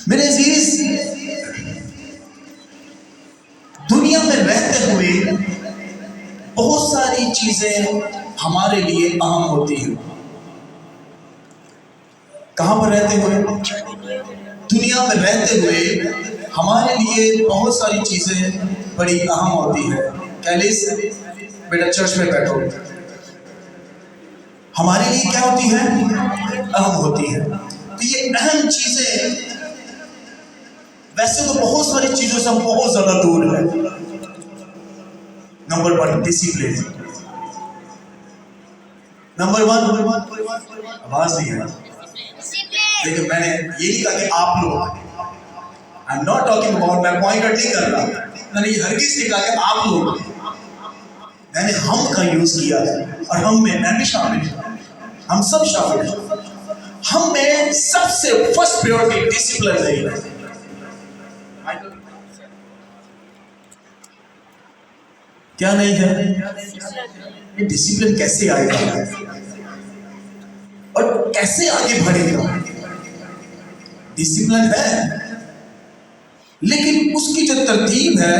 میرے عزیز، دنیا میں رہتے ہوئے بہت ساری چیزیں ہمارے لیے اہم ہوتی ہیں۔ کہاں پر رہتے ہوئے؟ دنیا میں رہتے ہوئے ہمارے لیے بہت ساری چیزیں بڑی اہم ہوتی ہیں۔ کیلس بیٹا چرچ میں بیٹھو۔ ہمارے لیے کیا ہوتی ہے؟ اہم ہوتی ہے۔ تو یہ اہم چیزیں ویسے تو بہت ساری چیزوں سے بہت زیادہ دور ہے۔ Number 1 discipline. نمبر 1 آواز نہیں ہے، لیکن میں نے یہ نہیں کہا کہ آپ لوگ، I'm not talking about، میں پوائنٹ نہیں کر رہا، میں نے یہ ہرگز نہیں کہا کہ آپ لوگ، میں نے ہم کا یوز کیا ہے، اور ہم میں بھی شامل ہوں، ہم سب شامل ہیں۔ ہم میں سب سے فرسٹ پریورٹی ڈسپلن نہیں ہے۔ کیا نہیں ہے؟ یہ ڈسپلن کیسے آئے گا اور کیسے آگے بڑھے گا؟ ڈسپلن ہے، لیکن اس کی جو ترتیب ہے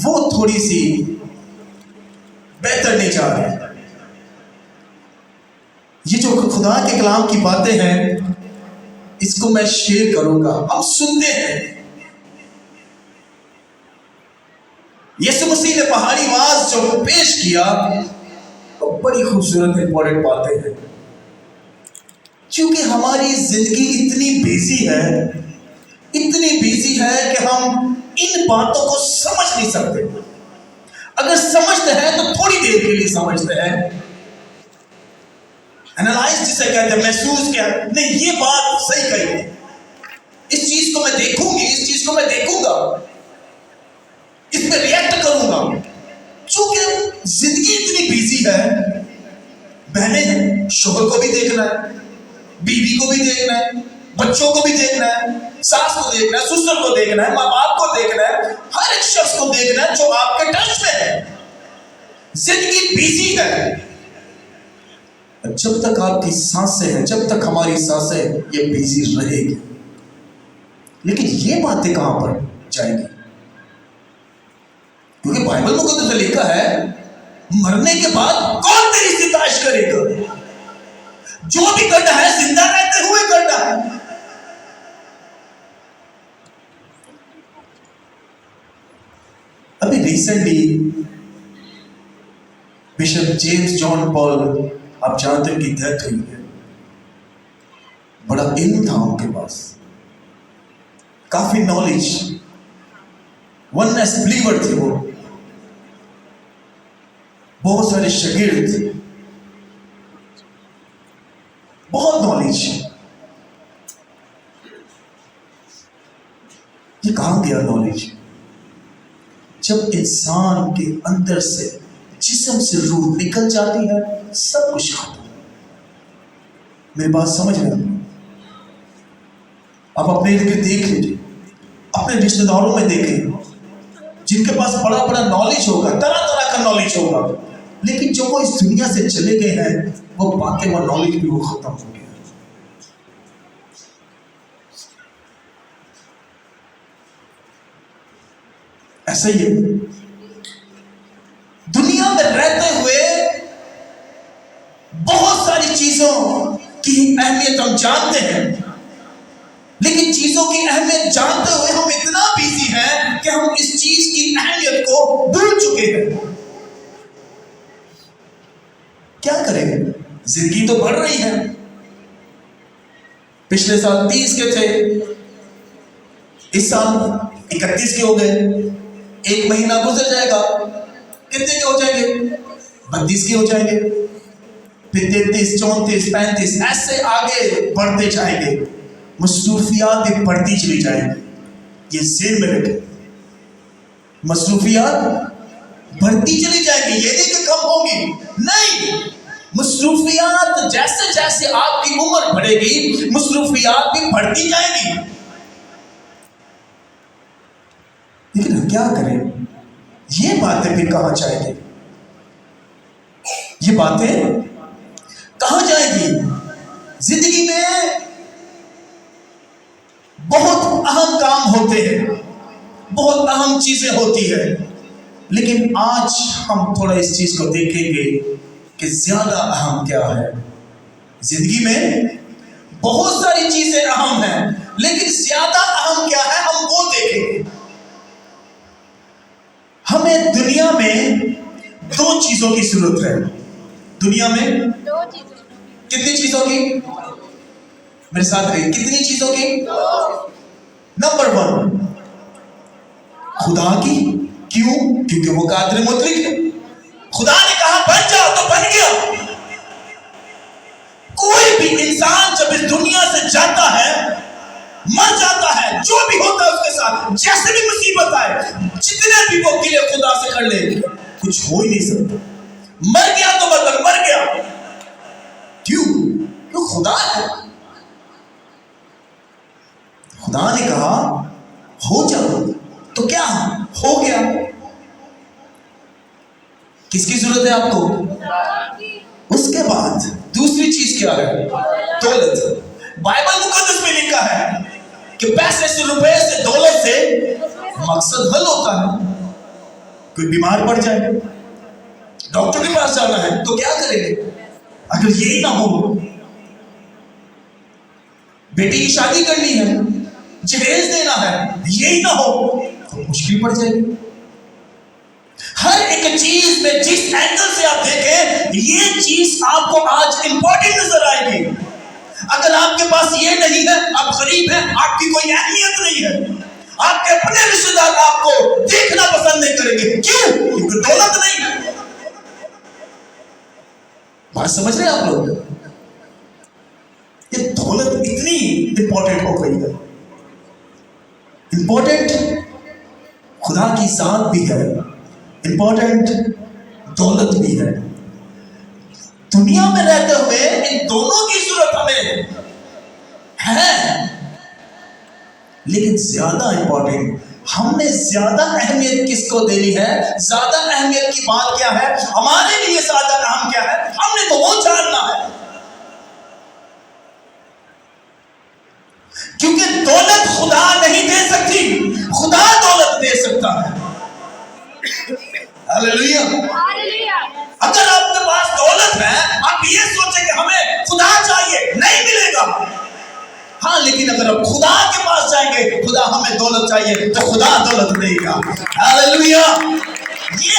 وہ تھوڑی سی بہتر نہیں جا رہی۔ یہ جو خدا کے کلام کی باتیں ہیں، اس کو میں شیئر کروں گا۔ ہم سنتے ہیں یسوع مسیح نے پہاڑی واز جو پیش کیا، تو بڑی خوبصورت امپورٹنٹ باتیں ہیں۔ کیونکہ ہماری زندگی اتنی بیزی ہے کہ ہم ان باتوں کو سمجھ نہیں سکتے۔ اگر سمجھتے ہیں تو تھوڑی دیر کے لیے سمجھتے ہیں، انالائز جسے کہتے ہیں، محسوس کیا، نہیں یہ بات صحیح کہی ہے، اس چیز کو میں دیکھوں گی، اس چیز کو میں دیکھوں گا، اس پہ ریئیکٹ کروں گا۔ چونکہ زندگی اتنی بیزی ہے، بہنیں ہیں، شوہر کو بھی دیکھنا ہے، بیوی کو بھی دیکھنا ہے، بچوں کو بھی دیکھنا ہے، ساس کو دیکھنا ہے، سسر کو دیکھنا ہے، ماں باپ کو دیکھنا ہے، ہر ایک شخص کو دیکھنا ہے جو آپ کے ٹچ میں ہے۔ زندگی بیزی ہے۔ جب تک آپ کی سانسیں ہیں، جب تک ہماری سانسیں، یہ بیزی رہے گی۔ لیکن یہ باتیں کہاں پر جائیں گی؟ کیونکہ بائبل مقدس میں لکھا ہے، مرنے کے بعد کون تیری ستائش کرے گا؟ جو بھی کرنا ہے زندہ رہتے ہوئے کرنا ہے۔ ابھی ریسنٹلی بشپ جیمز جان پال، آپ جانتے ہیں کہ ڈیتھ ہوئی ہے۔ بڑا علم تھا ان کے پاس، کافی نالج، وننس بلیور تھے وہ، بہت سارے شاگرد تھے، بہت نالج۔ یہ کہاں گیا نالج؟ جب انسان کے اندر سے، جسم سے روح نکل جاتی ہے، سب کچھ ختم۔ میری بات سمجھ رہے ہیں؟ آپ اپنے ارد گرد دیکھ لیجیے، اپنے رشتہ داروں میں دیکھیں، جن کے پاس بڑا بڑا نالج ہوگا، طرح طرح کا نالج ہوگا، لیکن جو وہ اس دنیا سے چلے گئے ہیں، وہ باتیں، وہ نالج بھی وہ ختم ہو گیا۔ ایسا ہی ہے، دنیا میں رہتے ہوئے بہت ساری چیزوں کی اہمیت ہم جانتے ہیں، لیکن چیزوں کی اہمیت جانتے ہوئے ہم اتنا بیزی ہیں کہ ہم اس چیز کی اہمیت کو بھول چکے ہیں۔ کیا کریں؟ زندگی تو بڑھ رہی ہے۔ پچھلے سال 30 کے تھے، اس سال 31 کے ہو گئے، ایک مہینہ گزر جائے گا، کتنے کے ہو جائیں گے؟ 32 کے ہو جائیں گے، پھر 33، 34، 35، ایسے آگے بڑھتے جائیں گے۔ مصروفیات ایک بڑھتی چلی جائیں گی، یہ ذہن میں رکھیں، مصروفیات بڑھتی چلی جائے گی، یہ نہیں کہ کم ہوگی، نہیں، مصروفیات جیسے جیسے آپ کی عمر بڑھے گی، مصروفیات بھی بڑھتی جائیں گی۔ لیکن ہم کیا کریں؟ یہ باتیں پھر کہاں جائیں گی؟ یہ باتیں کہاں جائیں گی؟ زندگی میں بہت اہم کام ہوتے ہیں، بہت اہم چیزیں ہوتی ہیں، لیکن آج ہم تھوڑا اس چیز کو دیکھیں گے کہ زیادہ اہم کیا ہے۔ زندگی میں بہت ساری چیزیں اہم ہیں، لیکن زیادہ اہم کیا ہے ہم وہ دیکھیں گے۔ ہمیں دنیا میں دو چیزوں کی ضرورت ہے۔ دنیا میں کتنی چیزوں کی؟ میرے ساتھ رہیے، کتنی چیزوں کی؟ نمبر 1 خدا کی۔ کیوں؟ کیونکہ وہ قادر مطلق ہے۔ خدا نے کہا بن جاؤ تو بن گیا۔ کوئی بھی انسان جب اس دنیا سے جاتا ہے، مر جاتا ہے، جو بھی ہوتا ہے اس کے ساتھ، جیسے بھی مصیبت آئے، جتنے بھی وہ گلے خدا سے کر لے، کچھ ہو ہی نہیں سکتا۔ مر گیا تو مطلب مر گیا۔ کیوں؟ کیوں خدا ہے۔ خدا نے کہا ہو جاؤ تو کیا ہو گیا۔ کس کی ضرورت ہے آپ کو؟ اس کے بعد دوسری چیز کیا ہے؟ دولت۔ بائبل مقدس میں لکھا ہے کہ پیسے سے، روپے سے، دولت سے مقصد حل ہوتا ہے۔ کوئی بیمار پڑ جائے، ڈاکٹر کے پاس جانا ہے تو کیا کریں گے؟ اگر یہی نہ ہو، بیٹی کی شادی کرنی ہے، جہیز دینا ہے، یہی نہ ہو تو مشکل پڑ جائے گی۔ ہر ایک چیز میں جس اینگل سے آپ دیکھیں، یہ چیز آپ کو آج امپورٹنٹ نظر آئے گی۔ اگر آپ کے پاس یہ نہیں ہے، آپ غریب ہیں، آپ کی کوئی اہمیت نہیں ہے، آپ کے اپنے رشتے دار آپ کو دیکھنا پسند نہیں کریں گے۔ کیوں؟ کیونکہ دولت نہیں ہے۔ بات سمجھ رہے ہیں آپ لوگ؟ یہ دولت اتنی امپورٹنٹ ہو گئی ہے۔ امپورٹنٹ خدا کی ذات بھی ہے، امپورٹنٹ دولت بھی ہے۔ دنیا میں رہتے ہوئے ان دونوں کی ضرورت ہمیں ہے، لیکن زیادہ امپورٹنٹ، ہم نے زیادہ اہمیت کس کو دینی ہے؟ زیادہ اہمیت کی بات کیا ہے؟ ہمارے لیے زیادہ اہم کیا ہے؟ ہم نے تو وہ جاننا ہے۔ کیونکہ دولت خدا نہیں دے سکتی، خدا دولت دے سکتا ہے۔ ہاللیلویا۔ اگر آپ کے پاس دولت ہے، آپ یہ سوچیں کہ ہمیں خدا چاہیے، نہیں ملے گا۔ ہاں، لیکن اگر آپ خدا کے پاس جائیں گے، خدا ہمیں دولت چاہیے تو خدا دولت دے گا۔ ہاللیلویا۔ یہ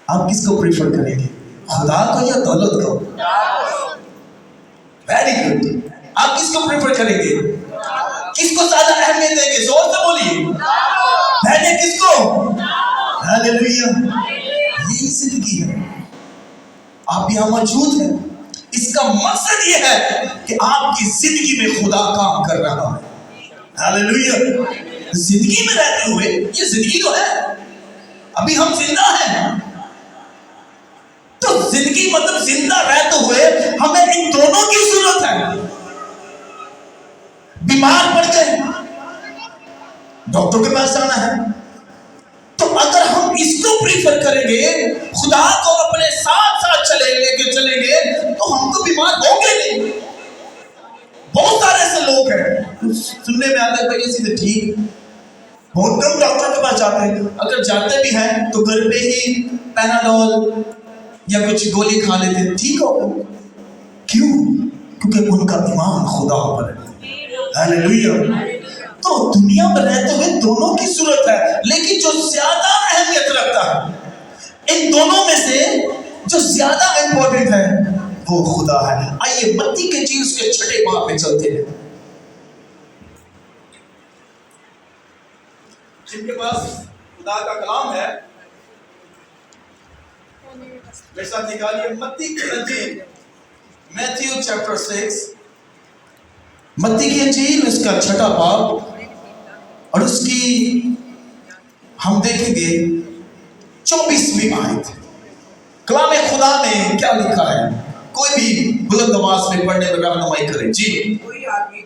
آپ کس کو پریفر کریں گے؟ خدا کو یا دولت کو؟ Very good. آپ کس کو پریفر کریں گے؟ کس کو زیادہ اہمیت دیں گے؟ زور سے بولیے۔ بہنیں کس کو؟ ہاللیلویا۔ یہی زندگی ہے۔ آپ یہاں موجود ہیں، اس کا مقصد یہ ہے کہ آپ کی زندگی میں خدا کام کر رہا ہے۔ ہاللیلویا۔ زندگی میں رہتے ہوئے، یہ زندگی تو ہے، ابھی ہم زندہ ہیں، تو زندگی مطلب زندہ رہتے ہوئے ہمیں ان دونوں کی ضرورت ہے۔ بیمار پڑ گئے، ڈاکٹر کے پاس جانا ہے، تو اگر ہم اس کو پریفر کریں گے، خدا کو اپنے ساتھ ساتھ لے کے چلیں گے، تو ہم تو بیمار ہوں گے نہیں۔ بہت سارے ایسے لوگ ہیں، سننے میں آتا ہے بھائی یہ سیدھے ٹھیک، بہت کم ڈاکٹر کے پاس جاتے ہیں، اگر جاتے بھی ہیں تو گھر پہ ہی پیناڈول یا کچھ گولی کھا لیتے ہیں، ٹھیک ہو۔ کیوں؟ کیونکہ ان کا ایمان خدا پر ہے۔ ہاللیلویا۔ تو دنیا میں رہتے ہوئے دونوں کی ضرورت ہے، لیکن جو زیادہ اہمیت رکھتا ہے، ان دونوں میں سے جو زیادہ امپورٹنٹ ہے وہ خدا ہے۔ آئیے متی کے چیز کے 6 باب میں چلتے ہیں۔ جن کے پاس خدا کا کلام ہے، میرے ساتھ نکالیے متی کی انجیل، میتھیو چیپٹر 6، متی کی انجیل اس کا 6 باب، اور اس کی ہم دیکھیں گے 24ویں آیت۔ کلام خدا میں کیا لکھا ہے؟ کوئی بھی بلند آواز میں پڑھنے میں رہنمائی کرے۔ جی۔ کوئی آدمی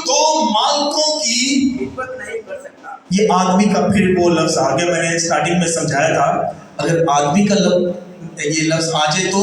دو مالکوں کی خدمت نہیں کر سکتا۔ یہ آدمی کا پھر وہ لفظ آ گیا، میں نے سٹارٹنگ میں سمجھایا تھا، اگر آدمی کا یہ لفظ آ جائے تو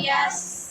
yes.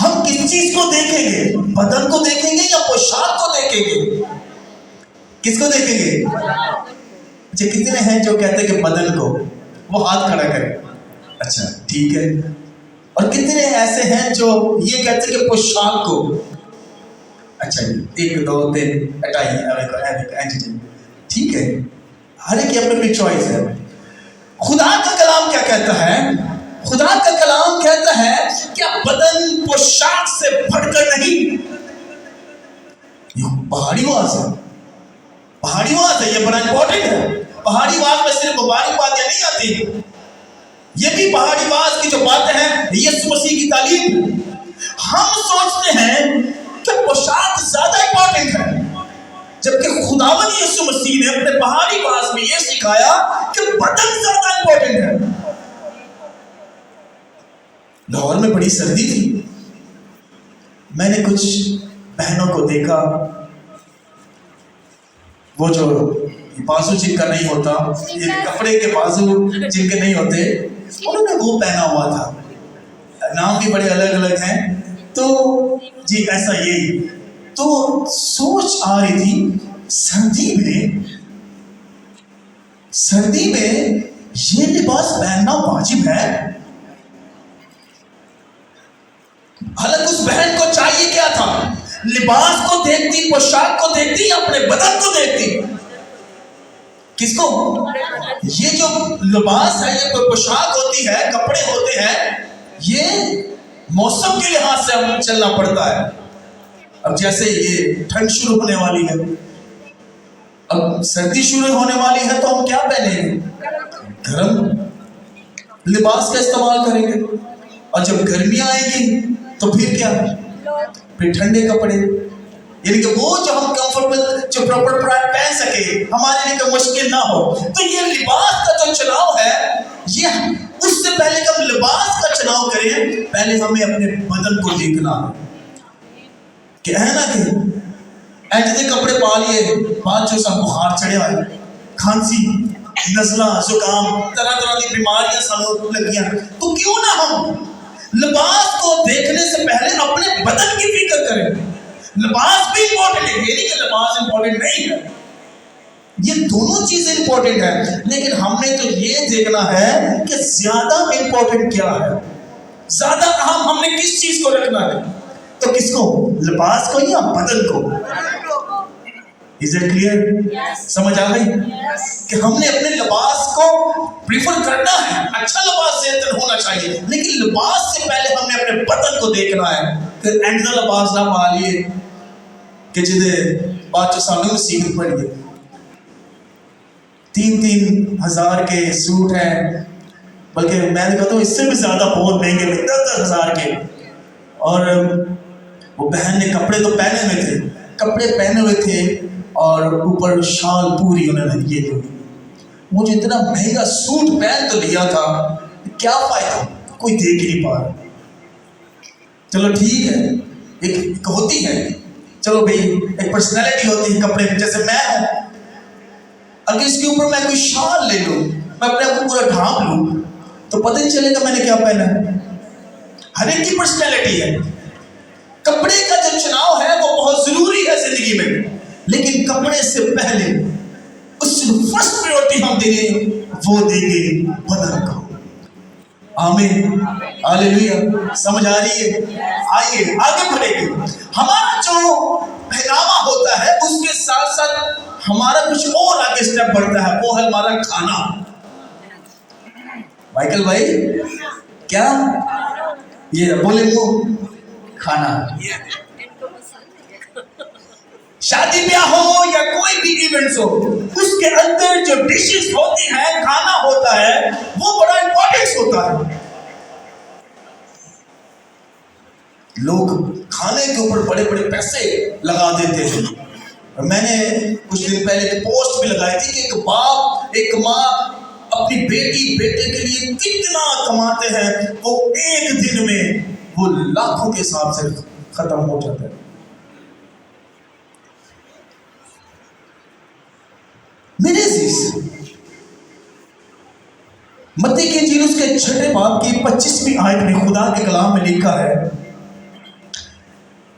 ہم کس چیز کو دیکھیں گے؟ بدن کو دیکھیں گے یا پوشاک کو دیکھیں گے؟ کس کو دیکھیں گے؟ اچھا کتنے ہیں جو کہتے ہیں کہ بدن کو؟ وہ ہاتھ کھڑا کریں. اچھا ٹھیک ہے. اور کتنے ایسے ہیں جو یہ کہتے ہیں کہ پوشاک کو؟ اچھا جی 1 2 3 اٹھائیے. ٹھیک ہے، ہر ایک کی اپنی اپنی چوائس ہے. خدا کا کلام کیا کہتا ہے؟ خدا کا کلام کہتا ہے کہ بدن پوشاک سے بڑھ کر نہیں. یہ پہاڑی واز ہے، پہاڑی واز ہے، یہ بڑا امپورٹنٹ ہے. پہاڑی واز میں صرف مبارک باتیں نہیں آتی، یہ بھی پہاڑی واز کی جو باتیں ہیں یسوع مسیح کی تعلیم. ہم سوچتے ہیں کہ پوشاک زیادہ امپورٹنٹ ہے، جبکہ خداوند یسوع مسیح نے اپنے پہاڑی واز میں یہ سکھایا کہ بدن زیادہ امپورٹنٹ ہے. لاہور میں بڑی سردی تھی، میں نے کچھ بہنوں کو دیکھا، وہ جو بازو جن کا نہیں ہوتا، یہ کپڑے کے بازو جن کے نہیں ہوتے، انہوں نے وہ پہنا ہوا تھا. نام بھی بڑے الگ الگ ہیں. تو جی ایسا یہی. تو سوچ آ رہی تھی سردی میں یہ لباس پہننا واجب ہے؟ حالانکہ اس بہن کو چاہیے کیا تھا؟ لباس کو دیکھتی، پوشاک کو دیکھتی یا اپنے بدن کو دیکھتی؟ کس کو؟ یہ جو لباس ہے، یہ پوشاک ہوتی ہے، کپڑے ہوتے ہیں، یہ موسم کے لحاظ سے ہمیں چلنا پڑتا ہے. اب جیسے یہ ٹھنڈ شروع ہونے والی ہے، اب سردی شروع ہونے والی ہے، تو ہم کیا پہنیں گے؟ گرم لباس کا استعمال کریں گے. اور جب گرمیاں آئیں گی تو پھر کیا؟ پھر ٹھنڈے کپڑے. یعنی کہ وہ جو ہم کمفرٹیبل، جو پراپر پہن سکے، ہمارے لیے کوئی مشکل نہ ہو. تو یہ لباس کا جو چناؤ ہے، یہ اس سے پہلے کہ ہم لباس کا چناؤ کریں، پہلے ہمیں اپنے بدن کو دیکھنا ہے. کہ ہے نا کہ ایسے کپڑے پا لیے، بعد جو سب بخار چڑھے آئے، کھانسی، نزلہ، زکام، طرح طرح کی بیماریاں سانوں لگیاں. تو کیوں نہ ہم لباس کو دیکھنے سے پہلے اپنے بدن کی فکر کریں. لباس بھی امپورٹنٹ ہے، یہ نہیں کہ لباس امپورٹنٹ نہیں ہے، یہ دونوں چیزیں امپورٹنٹ ہیں. لیکن ہم نے تو یہ دیکھنا ہے کہ زیادہ امپورٹنٹ کیا ہے، زیادہ اہم ہم نے کس چیز کو رکھنا ہے. تو کس کو؟ لباس کو یا بدن کو؟ Is it clear? سمجھ آ گئی کہ ہم نے اپنے لباس کو پریفر کرنا ہے. اچھا لباس زیادہ ہونا چاہیے، لیکن لباس سے پہلے ہم نے اپنے بدن کو دیکھنا ہے. پھر اینڈ لباس نہ پا لیے کہ جدے بات جو سامنے میں سیکھ پڑی ہے. 3,000 کے سوٹ ہیں، بلکہ میں نے کہتا ہوں اس سے بھی زیادہ بہت مہنگے 10,000 کے. اور وہ بہن نے کپڑے تو پہنے ہوئے تھے اور اوپر شال پوری انہوں نے یہ دی. مجھے اتنا مہنگا سوٹ پہن تو لیا تھا، کیا فائدہ؟ کوئی دیکھ نہیں پا رہا. چلو ٹھیک ہے، ایک ہوتی ہے، چلو بھئی ایک پرسنالٹی ہوتی ہے کپڑے میں. جیسے میں ہوں، اگر اس کے اوپر میں کوئی شال لے لوں، میں اپنے آپ کو پورا ڈھانپ لوں، تو پتہ نہیں چلے گا میں نے کیا پہنا ہے. ہر ایک کی پرسنالٹی ہے. کپڑے کا جو چناؤ ہے وہ بہت ضروری ہے زندگی میں، لیکن کپڑے سے پہلے اس فرسٹ پریورٹی ہم دیں گے، وہ دیں گے بدن کو. آمین، ہاللیلویہ. سمجھ آ رہی ہے؟ آئیے آگے بڑھیں گے. ہمارا جو پہناوا ہوتا ہے اس کے ساتھ ساتھ ہمارا کچھ اور آگے سٹیپ بڑھتا ہے، وہ ہے ہمارا کھانا. مائیکل بھائی کیا یہ بولے وہ کھانا. شادی بیاہ ہو یا کوئی بھی ایونٹس ہو، اس کے اندر جو ڈشز ہوتی ہیں، کھانا ہوتا ہے، وہ بڑا امپورٹنس ہوتا ہے. لوگ کھانے کے اوپر بڑے بڑے پیسے لگا دیتے ہیں. میں نے کچھ دن پہلے ایک پوسٹ بھی لگائی تھی کہ ایک باپ، ایک ماں اپنی بیٹے کے لیے کتنا کماتے ہیں، وہ ایک دن میں وہ لاکھوں کے حساب سے ختم ہو جاتا ہے. میرے عزیز، متی کی انجیل اس کے 6 باب کی 25ویں آیت میں خدا کے کلام میں لکھا ہے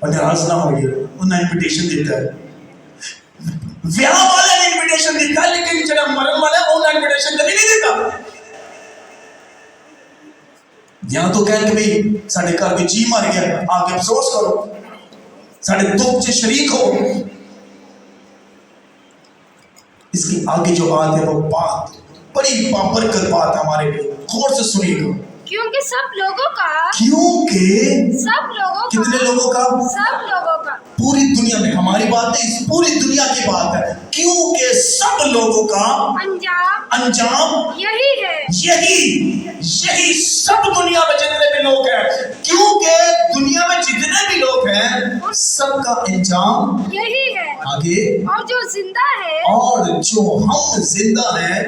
اور ناراض نہ ہوئیے، انہیں انویٹیشن دیتا ہے، ویاہ والا نے انویٹیشن دیتا ہے، لیکن جڑا مرن والا ہے انہیں انویٹیشن کبھی نہیں دیتا۔ یہاں تو کہہ کہ بھئی ساڑھے گھر بھی جی مار گیا، آگے افسوس کرو، ساڑھے دکھ سے شریک ہو۔ اس کی آگے جو بات ہے وہ بات بڑی بابرکت بات ہے ہمارے لیے، غور سے سنیے گا۔ کیونکہ سب لوگوں کا کتنے لوگوں کا؟ سب لوگوں کا پوری دنیا میں، ہماری بات ہے، اس پوری دنیا کی بات ہے، کیونکہ سب لوگوں کا انجام یہی ہے۔ یہی سب دنیا میں جتنے بھی لوگ ہیں، کیونکہ دنیا میں جتنے بھی لوگ ہیں سب کا انجام یہی ہے۔ آگے، اور جو زندہ ہے، اور جو ہم زندہ ہیں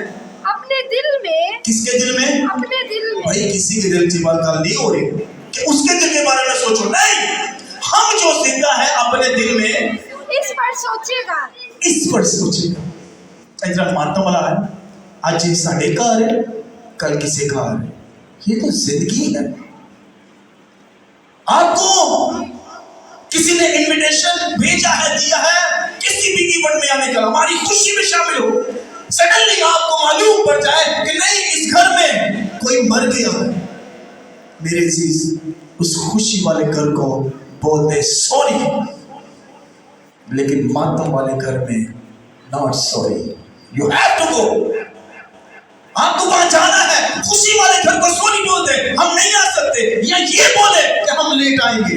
اپنے دل میں، کس کے دل میں؟ اپنے دل میں، بھائی کسی کے دل کی بات نہیں ہو رہی کہ اس کے دل کے بارے میں سوچو، نہیں، ہم جو زندہ ہیں اپنے دل میں اس پر سوچے گا، اس پر سوچے گا۔ ادھر مانتا والا ہے، آج ساڑھے گھر ہے، کل کسی گھر ہے، یہ تو زندگی ہے۔ آپ کو کسی نے انویٹیشن بھیجا ہے، دیا ہے کسی بھی ایونٹ میں آنے کا، ہماری خوشی میں شامل ہو، سڈنلی آپ کو معلوم پڑ جائے کہ نہیں اس گھر میں کوئی مر گیا ہے، میرے عزیز اس خوشی والے گھر کو بولتے سوری، لیکن ماتم والے گھر میں not sorry, you have to go. آپ کو وہاں جانا ہے، خوشی والے گھر کو سوری بولتے ہم نہیں آ سکتے، یا یہ بولے کہ ہم لیٹ آئیں گے،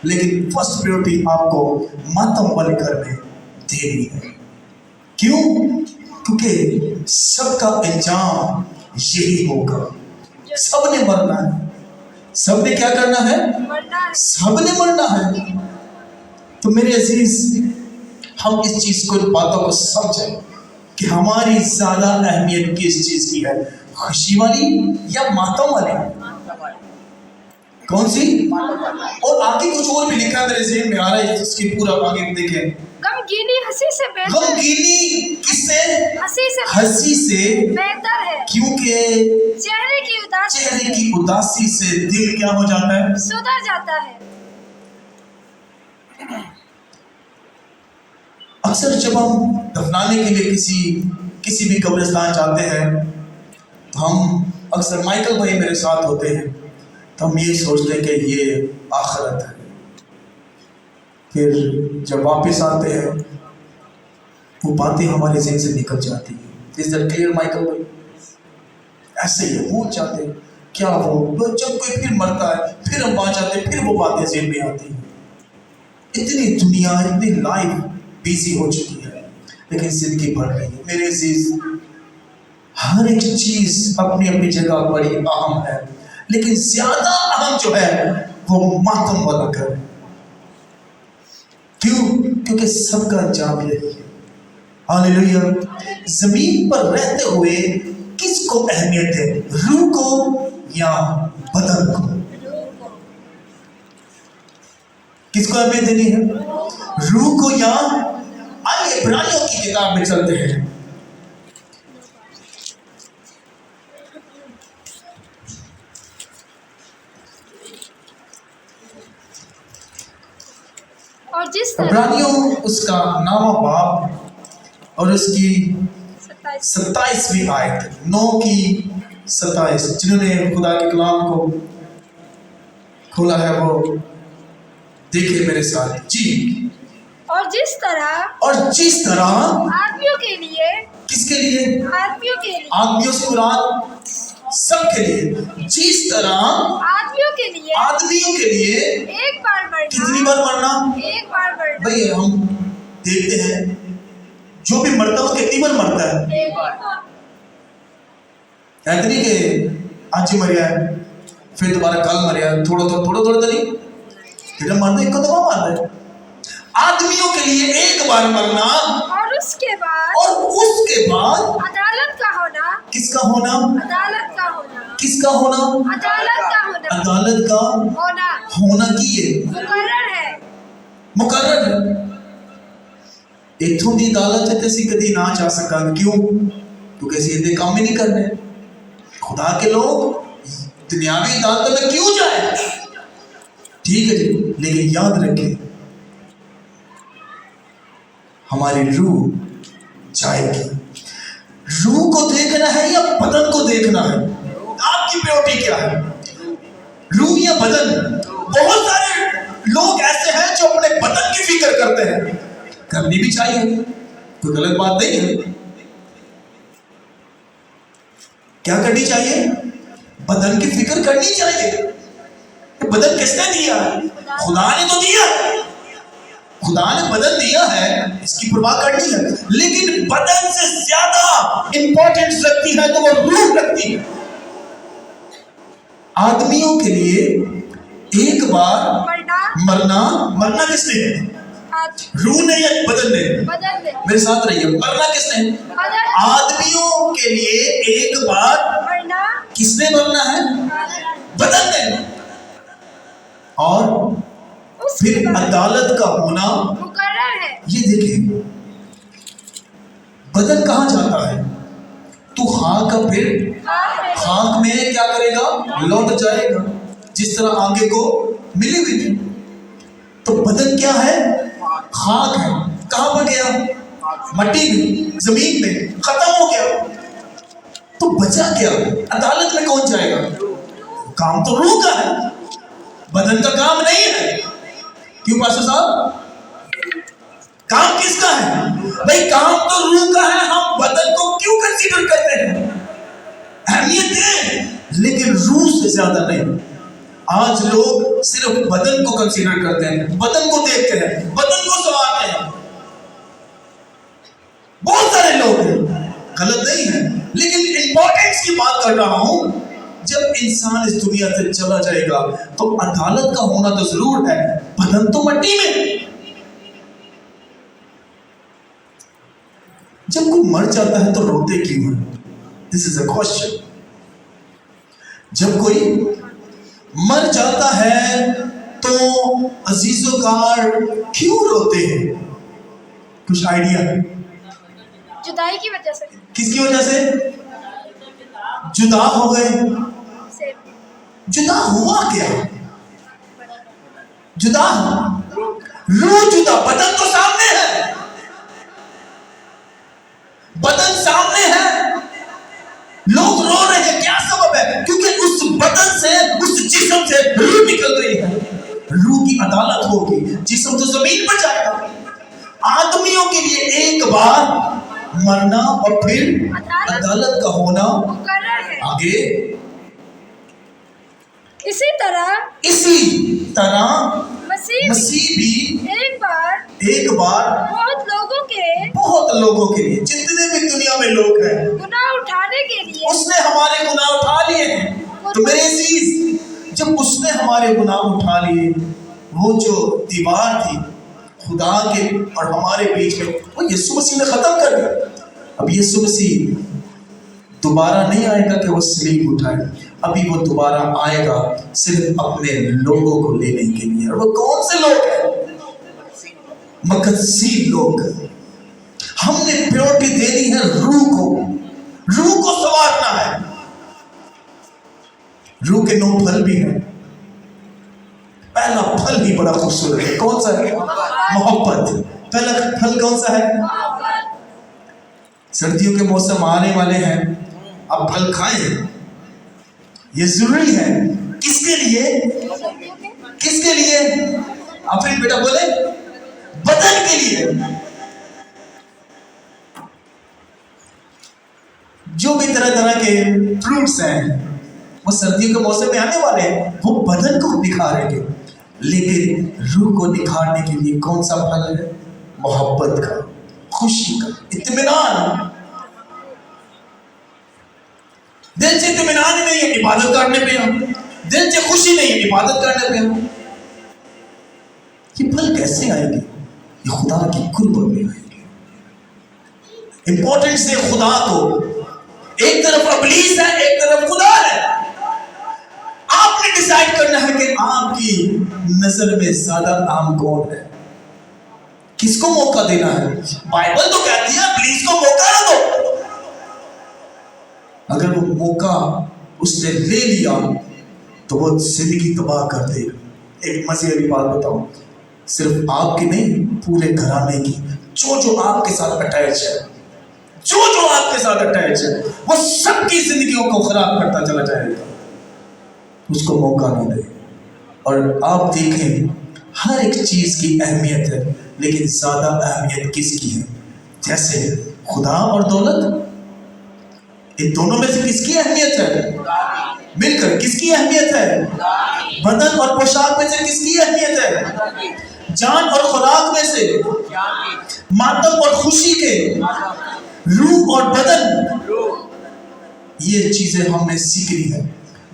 لیکن فرسٹ پریورٹی آپ کو ماتم والے گھر میں دینی ہے۔ کیوں؟ کیونکہ سب کا انجام یہی ہوگا، سب نے مرنا ہے، سب نے کیا کرنا ہے؟ مرنا ہے۔ سب نے مرنا ہے۔ تو میرے عزیز ہم اس چیز کو، ان باتوں کو سمجھیں کہ ہماری زیادہ اہمیت کس چیز کی ہے، خوشی والی یا ماتم والی؟ کون سی؟ اور آگے کچھ اور بھی لکھا ہے، میرے ذہن میں آ رہا ہے، اس کی پورا آگے دیکھیں۔ غمگینی ہنسی سے بہتر ہے۔ غمگینی کس سے؟ ہنسی سے بہتر ہے، ہے۔ کیونکہ چہرے کی اداسی سے دل کیا ہو جاتا ہے؟ سدھر جاتا ہے۔ اکثر جب ہم دفنانے کے لیے کسی بھی قبرستان جاتے ہیں تو ہم اکثر، مائیکل بھائی میرے ساتھ ہوتے ہیں، تو ہم یہ سوچتے ہیں کہ یہ آخرت ہے، پھر جب واپس آتے ہیں وہ باتیں ہمارے ذہن سے نکل جاتی ہیں۔ Is that clear مائیکل بھائی؟ ایسے ہی بھول جاتے ہیں کیا وہ، جب کوئی پھر مرتا ہے پھر ہم وہاں جاتے ہیں، پھر وہ باتیں ذہن میں آتی ہیں۔ اتنی دنیا، اتنی لائف بیزی ہو چکی ہے، لیکن زندگی بڑھ رہی ہے۔ میرے عزیز ہر ایک چیز اپنی اپنی جگہ بڑی اہم ہے، لیکن زیادہ اہم جو ہے وہ ماتم والا گھر ہے۔ کیوں؟ کیونکہ سب کا انجام یہی ہے۔ ہاللیلویا۔ زمین پر رہتے ہوئے کس کو اہمیت ہے، روح کو یا بدن کو؟ کس کو اہمیت دینی ہے، روح کو یا؟ آئیے عبرانیوں کی کتاب میں چلتے ہیں۔ اور جس طرح عبرانیوں اس کا 9واں باب اور اس کی 27ویں آیت، 9 کی 27، جنہوں نے خدا کے کلام کو کھولا ہے وہ دیکھیں میرے ساتھ جی۔ اور جس طرح آدمیوں کے لیے، کس کے لیے؟ آدمیوں کے لیے، آدمیوں سے مراد سب کے لیے، جس طرح آدمیوں کے لیے ایک بار مرنا، کتنی بار مرنا؟ ایک بار مرنا، بھئی ہم دیکھتے ہیں جو بھی مرتا ہے وہ کتنی بار مرتا ہے؟ ایک بار۔ ایسا نہیں کہ آج مریا ہے پھر دوبارہ کل مریا ہے، تھوڑا تو نہیں، پھر ہم مرنا ایک کو دفعہ مارنا ہے۔ آدمیوں کے لیے ایک بار مرنا، اور اس کے بعد عدالت کا ہونا۔ کس کا ہونا؟ عدالت کا ہونا۔ کس کا ہونا؟ عدالت کا ہونا۔ عدالت کا ہونا کی ہے، مقرر ہے۔ اتھوں دی عدالت ہے تسی کدی نہ چاہ سکا، کیوں؟ کیونکہ اسی اتنے کام ہی نہیں کرنے۔ خدا کے لوگ دنیاوی عدالت میں کیوں جائیں؟ ٹھیک ہے جی، لیکن یاد رکھیں ہماری روح جائے گی. روح کو دیکھنا ہے یا بدن کو دیکھنا ہے؟ آپ کی پریورٹی کیا ہے؟ روح یا بدن؟ بہت سارے لوگ ایسے ہیں جو اپنے بدن کی فکر کرتے ہیں، کرنی بھی چاہیے، کوئی غلط بات نہیں ہے. کیا کرنی چاہیے؟ بدن کی فکر کرنی چاہیے. بدن کس نے دیا ہے؟ خدا نے تو دیا ہے. خدا نے بدن دیا ہے، اس کی پرواہ کرنی ہے، لیکن بدن سے زیادہ امپورٹنس رکھتی ہے تو وہ روح رکھتی ہے. آدمیوں کے لیے ایک بار مرنا کس نے ہے؟ روح نے یا بدن نے؟ میرے ساتھ رہیے، مرنا کس نے؟ آدمیوں کے لیے ایک بار کس نے مرنا ہے؟ بدن نے. اور پھر عدالت کا ہونا مقرر ہے. یہ دیکھیں بدن کہاں جاتا ہے؟ تو خاک کا پھر خاک میں کیا کرے گا؟ لوٹ جائے گا، جس طرح آگے کو ملی ہوئی تھی. تو بدن کیا ہے؟ خاک ہے. کہاں پر گیا؟ مٹی میں، زمین میں ختم ہو گیا. تو بچا کیا؟ عدالت میں کون جائے گا؟ کام تو روح کا ہے، بدن کا کام نہیں ہے. کیوں پاسٹر صاحب؟ کام کس کا ہے؟ بھائی کام تو روح کا ہے. ہم بدن کو کیوں کنسیڈر کرتے ہیں؟ اہمیت دیں، لیکن روح سے زیادہ نہیں. آج لوگ صرف بدن کو کنسیڈر کرتے ہیں، بدن کو دیکھتے ہیں، بدن کو سنوارتے ہیں. بہت سارے لوگ ہیں، غلط نہیں ہے، لیکن امپورٹنس کی بات کر رہا ہوں. جب انسان اس دنیا سے چلا جائے گا تو عدالت کا ہونا تو ضرور ہے، بدن تو مٹی میں. جب کوئی مر جاتا ہے تو روتے کیوں ہیں؟ This is a question. جب کوئی مر جاتا ہے تو عزیز و کار کیوں روتے ہیں؟ کچھ آئیڈیا؟ جدائی کی وجہ سے. کس کی وجہ سے؟ جدا ہو گئے. جدا ہوا کیا؟ جدا روح جدا، بدن تو سامنے ہے. بدن سامنے ہے، لوگ رو رہے ہیں. کیا سبب ہے؟ کیونکہ اس بدن سے، اس جسم سے روح نکل رہی ہے. روح کی عدالت ہوگی، جسم تو زمین پر جائے گا. آدمیوں کے لیے ایک بار مرنا اور پھر عدالت کا ہونا مقرر ہے. آگے اسی طرح مسیح بھی ایک بار بہت لوگوں کے لیے، جتنے بھی دنیا میں لوگ ہیں، گناہ اٹھانے کے لیے اس نے ہمارے گناہ اٹھا لیے ہیں. تو میرے عزیز، جب اس نے ہمارے گناہ اٹھا لیے، وہ جو دیوار تھی خدا کے اور ہمارے بیچ میں، وہ یسوع مسیح نے ختم کر دیا. اب یسوع مسیح دوبارہ نہیں آئے گا کہ وہ صلیب اٹھائے. ابھی وہ دوبارہ آئے گا صرف اپنے لوگوں کو لینے کے لیے. اور وہ کون سے لوگ ہیں؟ مقدسی لوگ. ہم نے پیورٹی دینی ہے روح کو سنوارنا ہے. روح کے 9 پھل بھی ہیں. پہلا پھل ہی بڑا خوبصورت ہے. کون سا ہے؟ محبت. پہلا پھل کون سا ہے؟ سردیوں کے موسم آنے والے ہیں، اب پھل کھائیں، یہ ضروری ہے. کس کے لیے؟ آفرین بیٹا بولے، بدن کے لیے. جو بھی طرح طرح کے فروٹس ہیں وہ سردیوں کے موسم میں آنے والے ہیں، وہ بدن کو نکھاریں گے. لیکن روح کو نکھارنے کے لیے کون سا پھل ہے؟ محبت کا، خوشی کا، اطمینان. دل سے اطمینان نہیں ہے، عبادت کرنے پہ ہم. دل سے خوشی نہیں ہے، عبادت کرنے پہ ہم. یہ پھل کیسے آئے گی؟ یہ خدا کی قربت میں آئے گی. امپورٹنس ہے خدا کو. ایک طرف ابلیس ہے، ایک طرف خدا ہے. آپ نے ڈیسائیڈ کرنا ہے کہ آپ کی نظر میں زیادہ اہم کون ہے، کس کو موقع دینا ہے. بائبل تو کہتی ہے ابلیس کو موقع نہ دو. اگر وہ موقع اس نے لے لیا تو وہ زندگی تباہ کر دے گا. ایک مزے والی بات بتاؤں، صرف آپ کی نہیں پورے گھرانے کی، جو آپ کے ساتھ اٹیچ ہے، جو آپ کے ساتھ اٹیچ ہے، وہ سب کی زندگیوں کو خراب کرتا چلا جائے گا، اس کو موقع نہ دے۔ اور آپ دیکھیں ہر ایک چیز کی اہمیت ہے، لیکن زیادہ اہمیت کس کی ہے؟ جیسے خدا اور دولت، ان دونوں میں سے کس کی اہمیت ہے؟ مل کر کس کی اہمیت ہے؟ بدن اور پوشاک میں سے کس کی اہمیت ہے؟ جان اور خوراک میں سے، ماتم اور خوشی کے، روح اور بدن، یہ چیزیں ہم نے سیکھنی ہے۔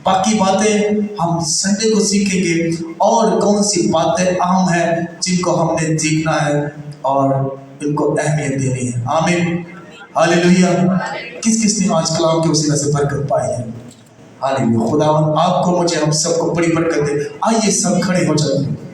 باقی باتیں ہم سنڈے کو سیکھیں گے، اور کون سی باتیں اہم ہیں جن کو ہم نے دیکھنا ہے اور ان کو اہمیت دینی ہے۔ آمین، ہاللیلویہ۔ کس نے آج کلام کے وسیلہ سے برکت پائی ہے؟ ہاللیلویہ۔ خداوند آپ کو، مجھے، ہم سب کو بڑی برکت دے۔ آئیے سب کھڑے ہو جائیں۔